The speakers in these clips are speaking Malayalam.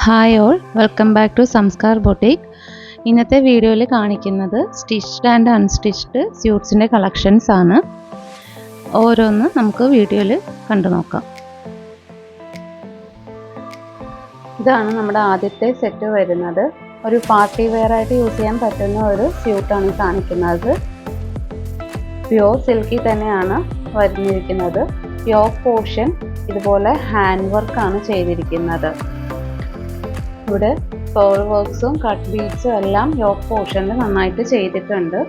Hi all, welcome back to Sanskar boutique. ഇന്നത്തെ വീഡിയോയിൽ കാണിക്കുന്നത് സ്റ്റിച്ച്ഡ് ആൻഡ് അൺസ്റ്റിച്ച്ഡ് സ്യൂട്ട്സിൻ്റെ കളക്ഷൻസ് ആണ്. ഓരോന്ന് നമുക്ക് വീഡിയോയിൽ കണ്ടു നോക്കാം. ഇതാണ് നമ്മുടെ ആദ്യത്തെ സെറ്റ് വരുന്നത്. ഒരു പാർട്ടി വെയർ ആയിട്ട് യൂസ് ചെയ്യാൻ പറ്റുന്ന ഒരു സ്യൂട്ടാണ് കാണിക്കുന്നത്. പ്യോർ സിൽക്കി തന്നെയാണ് വരുന്നിരിക്കുന്നത്. യോക്ക് പോർഷൻ ഇതുപോലെ ഹാൻഡ് വർക്കാണ് ചെയ്തിരിക്കുന്നത്. ഇവിടെ പേൾ വർക്ക്സും കട്ട് ബീഡ്സും എല്ലാം യോക്ക് പോർഷനിൽ നന്നായിട്ട് ചെയ്തിട്ടുണ്ട്.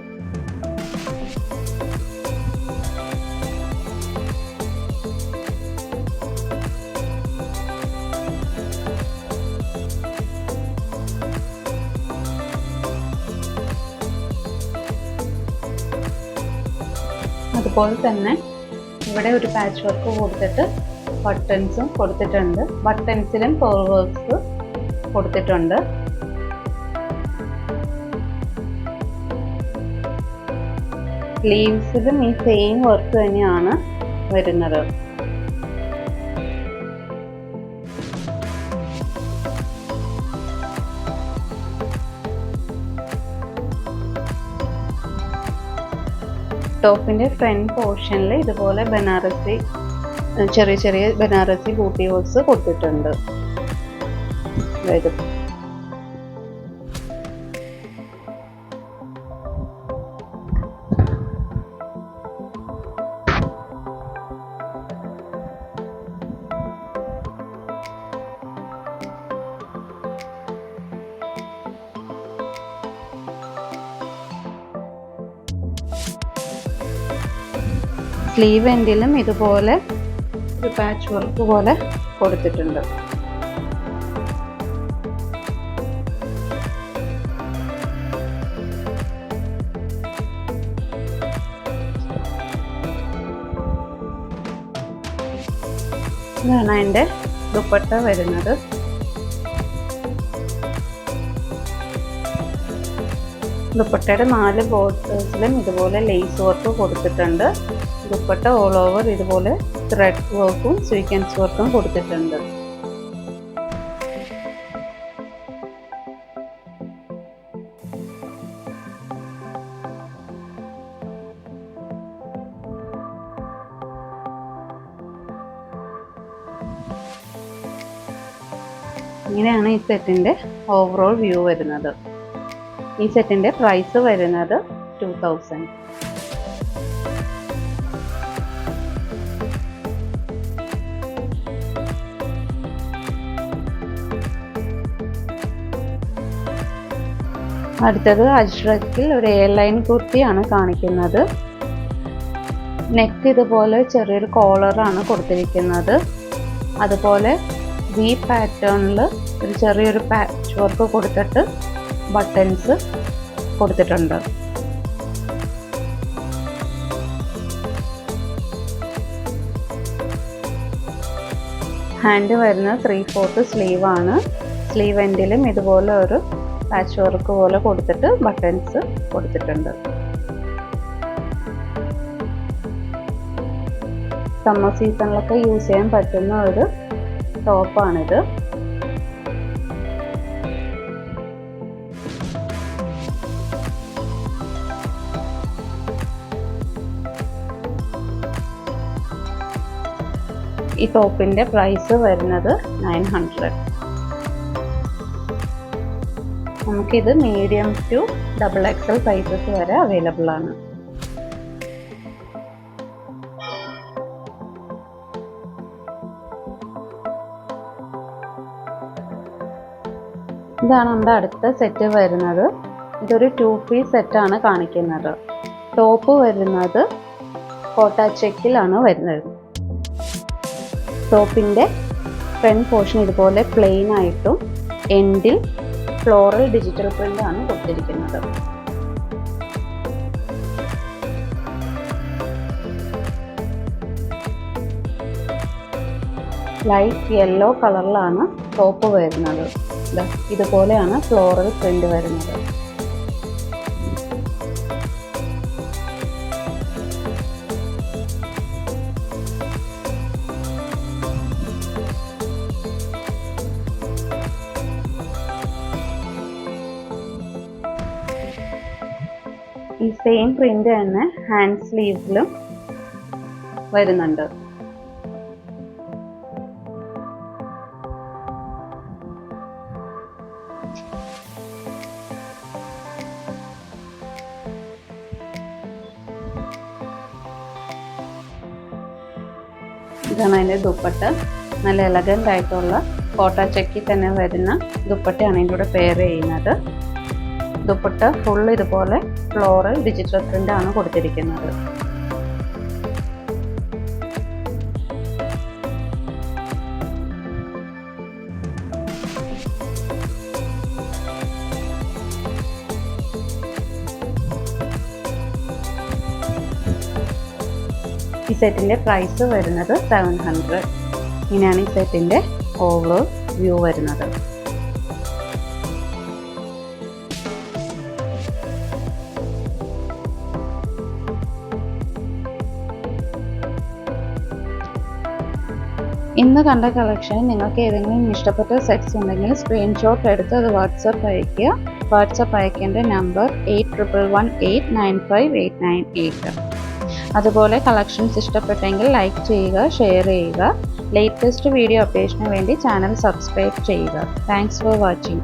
അതുപോലെ തന്നെ ഇവിടെ ഒരു പാച്ച് വർക്ക് കൊടുത്തിട്ട് ബട്ടൺസും കൊടുത്തിട്ടുണ്ട്. ബട്ടൺസിലും പേൾ വർക്ക്സ് കൊടുത്തിട്ടുണ്ട്. സ്ലീവ്സിലും ഈ സെയിം വർക്ക് തന്നെയാണ് വരുന്നത്. ടോപ്പിന്റെ ഫ്രണ്ട് പോർഷനിൽ ഇതുപോലെ ബനാറസി ചെറിയ ചെറിയ ബനാറസി ബൂട്ടി വർക്ക്സ് കൊടുത്തിട്ടുണ്ട്. സ്ലീവ് എൻഡിലും ഇതുപോലെ ഒരു പാച്ച് വർക്ക് പോലെ കൊടുത്തിട്ടുണ്ട്. ഇതാണ് അതിൻ്റെ ദുപ്പട്ട വരുന്നത്. ദുപ്പട്ടയുടെ 4 ബോർഡേഴ്സിലും ഇതുപോലെ ലേസ് വർക്ക് കൊടുത്തിട്ടുണ്ട്. ദുപ്പട്ട ഓൾ ഓവർ ഇതുപോലെ ത്രെഡ് വർക്കും സ്വീക്വൻസ് വർക്കും കൊടുത്തിട്ടുണ്ട്. ഇങ്ങനെയാണ് ഈ സെറ്റിൻ്റെ ഓവറോൾ വ്യൂ വരുന്നത്. ഈ സെറ്റിൻ്റെ പ്രൈസ് വരുന്നത് 2000. അടുത്തത് അജ്രക്കിൽ ഒരു എയർലൈൻ കുർത്തിയാണ് കാണിക്കുന്നത്. നെക്ക് ഇതുപോലെ ചെറിയൊരു കോളറാണ് കൊടുത്തിരിക്കുന്നത്. അതുപോലെ വി പാറ്റേണിൽ ഒരു ചെറിയൊരു പാച്ച് വർക്ക് കൊടുത്തിട്ട് ബട്ടൺസ് കൊടുത്തിട്ടുണ്ട്. ഹാൻഡ് വരുന്ന 3/4 സ്ലീവ് ആണ്. സ്ലീവ് എൻഡിലും ഇതുപോലെ ഒരു പാച്ച് വർക്ക് പോലെ കൊടുത്തിട്ട് ബട്ടൺസ് കൊടുത്തിട്ടുണ്ട്. സമ്മർ സീസണിലൊക്കെ യൂസ് ചെയ്യാൻ പറ്റുന്ന ഒരു ടോപ്പാണിത്. ഈ ടോപ്പിന്റെ പ്രൈസ് വരുന്നത് 900. നമുക്കിത് മീഡിയം ടു XXL സൈസസ് വരെ അവൈലബിൾ ആണ്. ഇതാണ് നമ്മുടെ അടുത്ത സെറ്റ് വരുന്നത്. ഇതൊരു 2 പീസ് സെറ്റാണ് കാണിക്കുന്നത്. ടോപ്പ് വരുന്നത് കോട്ട ചെക്കിലാണ് വരുന്നത്. ടോപ്പിൻ്റെ ഫ്രണ്ട് പോർഷൻ ഇതുപോലെ പ്ലെയിൻ ആയിട്ടും എൻഡിൽ ഫ്ലോറൽ ഡിജിറ്റൽ പ്രിന്റ് ആണ് കൊടുത്തിരിക്കുന്നത്. ലൈറ്റ് യെല്ലോ കളറിലാണ് ടോപ്പ് വരുന്നത്. ഇതുപോലെയാണ് ഫ്ലോറൽ പ്രിന്റ് വരുന്നത്. ഈ സെയിം പ്രിന്റ് തന്നെ ഹാൻഡ് സ്ലീവ്സിലും വരുന്നുണ്ട്. ഇതാണ് അതിൻ്റെ ദുപ്പട്ട. നല്ല എലഗൻ്റ് ആയിട്ടുള്ള കോട്ട ചെക്കി തന്നെ വരുന്ന ദുപ്പട്ടയാണ് ഇതിൻ്റെ കൂടെ പെയർ ചെയ്യുന്നത്. ദുപ്പട്ട ഫുൾ ഇതുപോലെ ഫ്ലോറൽ ഡിജിറ്റൽ പ്രിന്റ് ആണ് കൊടുത്തിരിക്കുന്നത്. ഈ സെറ്റിൻ്റെ പ്രൈസ് വരുന്നത് 700. ഇങ്ങനെയാണ് ഈ സെറ്റിൻ്റെ ഓവറോൾ വ്യൂ വരുന്നത്. ഇന്ന് കണ്ട കളക്ഷൻ നിങ്ങൾക്ക് ഏതെങ്കിലും ഇഷ്ടപ്പെട്ട സെറ്റ്സ് ഉണ്ടെങ്കിൽ സ്ക്രീൻഷോട്ട് എടുത്ത് അത് വാട്സപ്പ് അയയ്ക്കുക. വാട്സപ്പ് അയക്കേണ്ട നമ്പർ 8118958988. അതുപോലെ കളക്ഷൻസ് ഇഷ്ടപ്പെട്ടെങ്കിൽ ലൈക്ക് ചെയ്യുക, ഷെയർ ചെയ്യുക. ലേറ്റസ്റ്റ് വീഡിയോ അപ്ഡേഷന് വേണ്ടി ചാനൽ സബ്സ്ക്രൈബ് ചെയ്യുക. Thanks for watching.